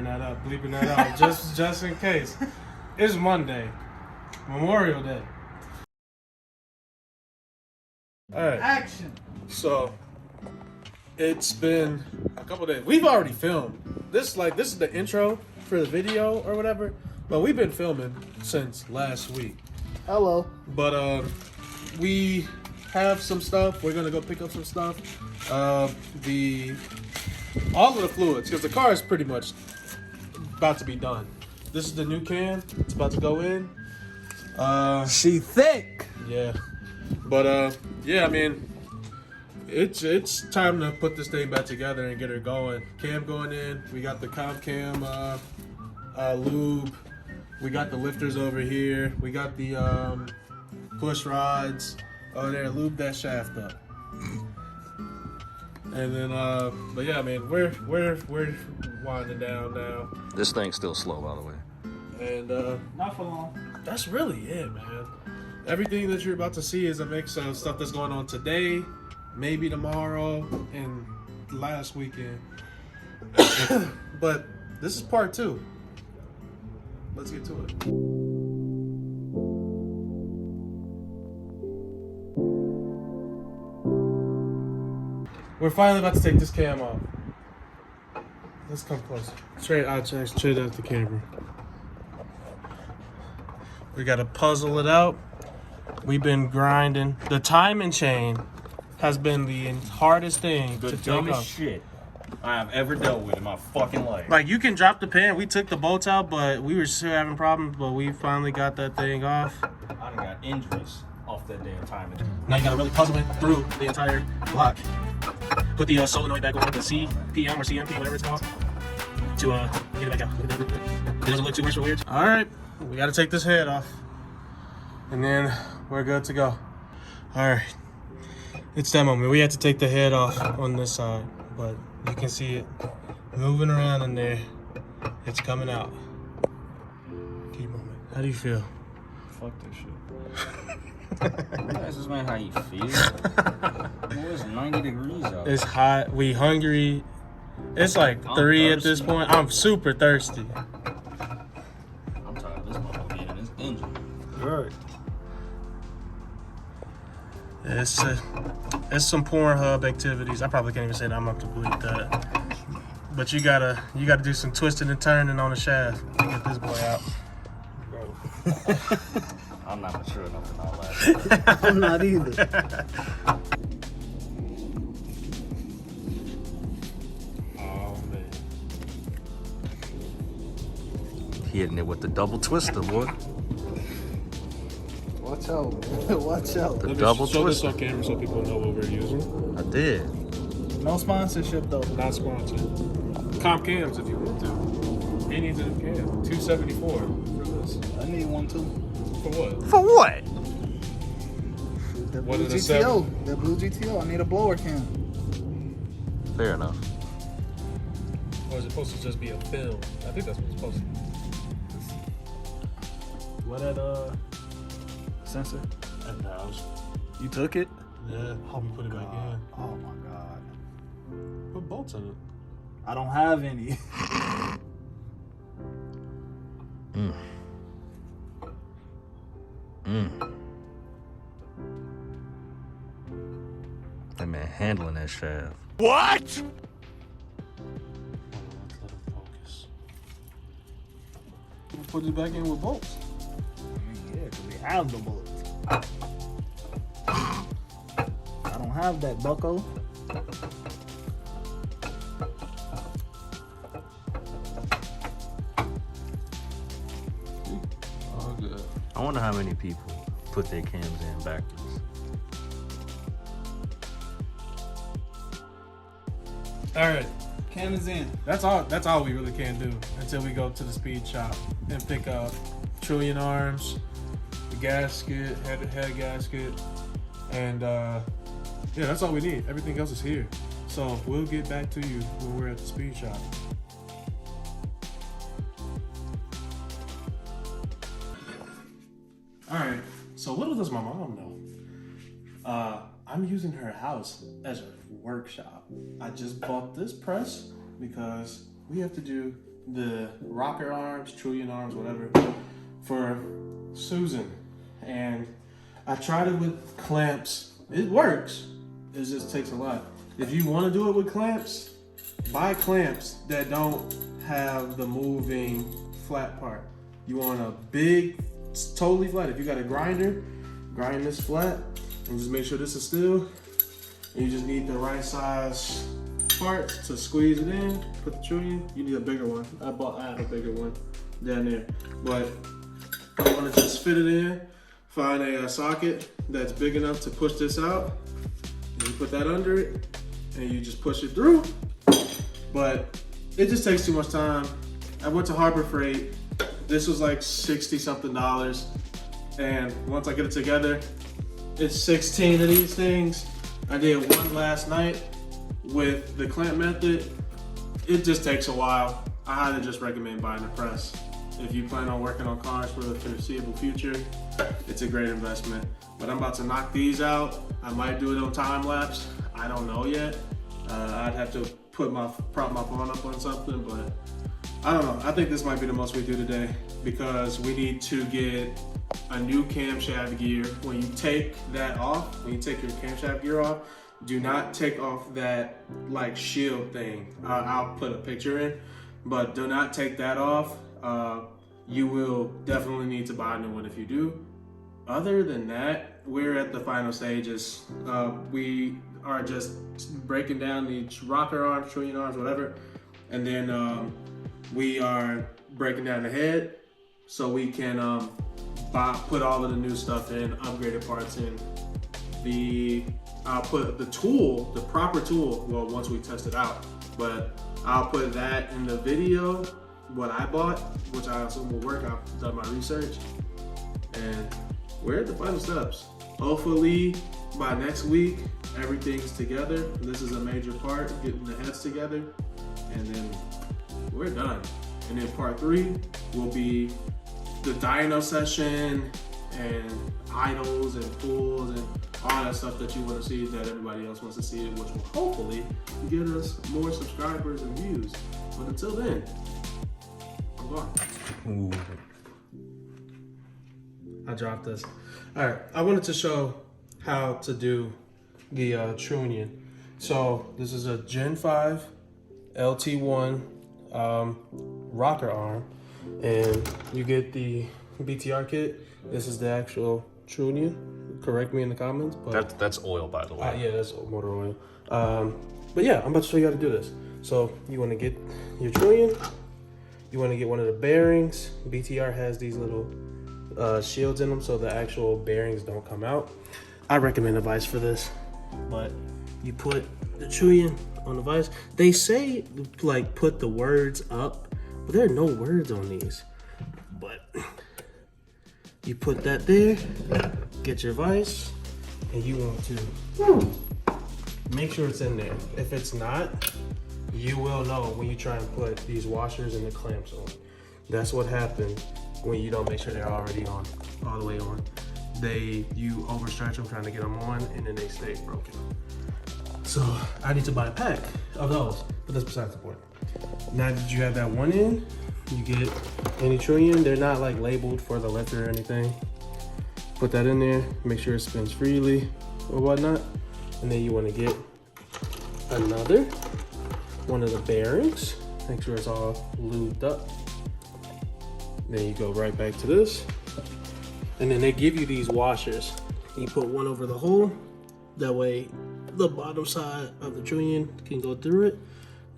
blurring that up, bleeping that out, just in case. It's Monday, Memorial Day. All right. Action. So it's been a couple days. We've already filmed. This is the intro for the video or whatever. But we've been filming since last week. Hello. But we have some stuff. We're gonna go pick up some stuff. All of the fluids, because the car is pretty much about to be done. This is the new cam. It's about to go in. She thick. Yeah. But yeah, I mean, it's time to put this thing back together and get her going. Cam going in. We got the comp cam lube. We got the lifters over here. We got the push rods over there. Lube that shaft up. And then but yeah, I mean, we're winding down now. This thing's still slow, by the way. And Not for long. that's really it, man. Everything that you're about to see is a mix of stuff that's going on today, maybe tomorrow, and last weekend. But this is part 2. Let's get to it. We're finally about to take this cam off. Let's come closer. Straight out the camera. We gotta puzzle it out. We've been grinding. The timing chain has been the hardest thing The to take dumbest off. shit I have ever dealt with in my fucking life. Like, you can drop the pin. We took the bolts out, but we were still having problems. But we finally got that thing off. I done got injuries off that damn timing. Now you gotta really puzzle it through the entire block. Put the solenoid back on the CPM or CMP, whatever it's called, to get it back out. It doesn't look too much weird. All right, we gotta take this head off, and then we're good to go. All right, it's that moment. We had to take the head off on this side, but you can see it moving around in there. It's coming out. Keep moving. How do you feel? Fuck this shit. This is not how you feel. Boy, it's 90 degrees out. It's hot. We hungry. It's like 3 at this point. I'm super thirsty. I'm tired of this motherfucker getting his engine. Right. It's some Pornhub activities. I probably can't even say that. I'm up to bleep that. But you gotta do some twisting and turning on the shaft to get this boy out. I'm not mature enough to all that. I'm not either. Oh man. Hitting it with the double twister, boy. Watch out. Watch out. The double show this twister. on camera so people know what we're using. I did. No sponsorship though. Not sponsored. Comp cams if you want to. He needs a new cam. $274 for this. I need one too. For what? For what? That What blue is a GTO. That blue GTO. I need a blower cam. Fair enough. Or is it supposed to just be a film? I think that's what it's supposed to be. What at Sensor. at the house? You took it? Yeah, help me put it back in. Oh my god. Put bolts in it. I don't have any. That man handling that shaft. What? Let's let it focus. We'll put it back in with bolts. Yeah, because we have the bullets. I don't have that, bucko. Oh, good. I wonder how many people put their cams in backwards. All right. Cam is in. That's all we really can do until we go to the speed shop and pick up Trunnion arms, the gasket, head gasket, and yeah, that's all we need. Everything else is here. So we'll get back to you when we're at the speed shop. All right. So little does my mom know, I'm using her house as a workshop. I just bought this press because we have to do the rocker arms, Trunnion arms, whatever, for Susan. And I tried it with clamps. It works. It just takes a lot. If you want to do it with clamps, buy clamps that don't have the moving flat part. You want a big, totally flat. If you got a grinder, grind this flat and just make sure this is still. And you just need the right size part to squeeze it in, put the Trunnion. You need a bigger one. I have a bigger one down there. But I want to just fit it in, find a socket that's big enough to push this out. And you put that under it and you just push it through. But it just takes too much time. I went to Harbor Freight. This was like $60 something. And once I get it together, it's 16 of these things. I did one last night with the clamp method. It just takes a while. I highly just recommend buying a press. If you plan on working on cars for the foreseeable future, it's a great investment. But I'm about to knock these out. I might do it on time lapse. I don't know yet. I'd have to prop my phone up on something, but I don't know. I think this might be the most we do today because we need to get a new camshaft gear. When you take that off, when you take your camshaft gear off, do not take off that like shield thing. I'll put a picture in, but do not take that off. You will definitely need to buy a new one if you do. Other than that, we're at the final stages. We are just breaking down the rocker arms, Trunnion arms, whatever. And then we are breaking down the head so we can put all of the new stuff in, upgraded parts in. I'll put the tool, the proper tool, well, once we test it out, but I'll put that in the video, what I bought, which I assume will work. I've done my research and we're at the final steps. Hopefully by next week, everything's together. This is a major part, getting the heads together, and then we're done. And then part 3 will be the dyno session and idles and pulls and all that stuff that you want to see, that everybody else wants to see, which will hopefully get us more subscribers and views. But until then, I'm gone. Ooh. I dropped this. All right, I wanted to show how to do the Trunnion. So this is a Gen 5 LT1 rocker arm, and you get the BTR kit. This is the actual Trunnion. Correct me in the comments. But That's oil, by the way. yeah, that's motor oil. But yeah, I'm about to show you how to do this. So you want to get your Trunnion. You want to get one of the bearings. BTR has these little shields in them so the actual bearings don't come out. I recommend a vise for this, but you put the Trunnion on the vise. They say like put the words up, but there are no words on these. But you put that there, get your vise, and you want to make sure it's in there. If it's not, you will know when you try and put these washers and the clamps on. That's what happens when you don't make sure they're already on, all the way on. You overstretch them trying to get them on, and then they stay broken. So I need to buy a pack of those, but that's besides the point. Now that you have that one in, you get any Trunnion. They're not like labeled for the lifter or anything. Put that in there, make sure it spins freely or whatnot. And then you want to get another one of the bearings. Make sure it's all lubed up. Then you go right back to this. And then they give you these washers. You put one over the hole. That way the bottom side of the Trunnion can go through it.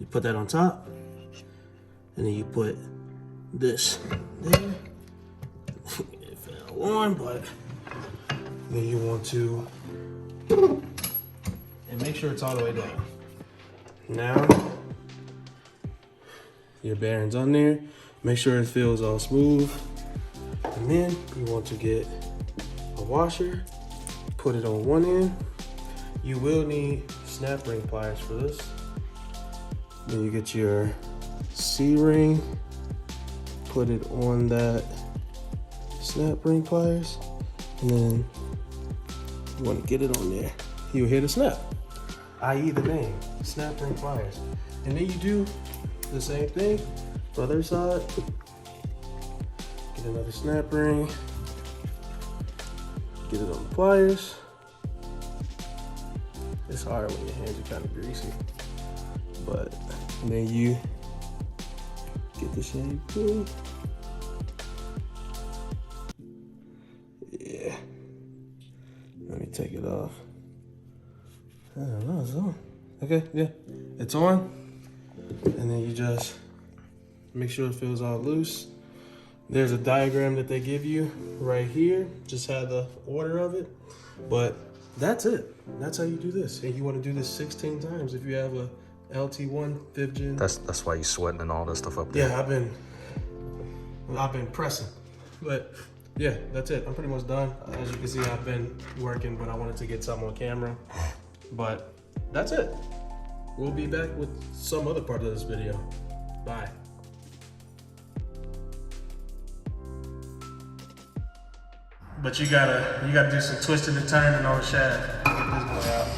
You put that on top. And then you put this there. It fell on, but then you want to, and make sure it's all the way down. Now, your bearings on there. Make sure it feels all smooth. And then you want to get a washer, put it on one end. You will need snap ring pliers for this. Then you get your C-ring, put it on that snap ring pliers, and then you want to get it on there. You'll hear the snap, i.e. the name, snap ring pliers. And then you do the same thing, Other side. Get another snap ring. Get it on the pliers. It's hard when your hands are kind of greasy. But then you get the shape too. Yeah. Let me take it off. I don't know, it's on. Okay, yeah. It's on. And then you just make sure it feels all loose. There's a diagram that they give you right here. Just have the order of it. But that's it. That's how you do this. And you want to do this 16 times if you have a LT1 5th gen. That's why you sweating and all that stuff up there. Yeah, I've been pressing. But yeah, that's it. I'm pretty much done. As you can see, I've been working, but I wanted to get something on camera. But that's it. We'll be back with some other part of this video. Bye. But you gotta do some twisting and turning on the shaft. Get this boy out.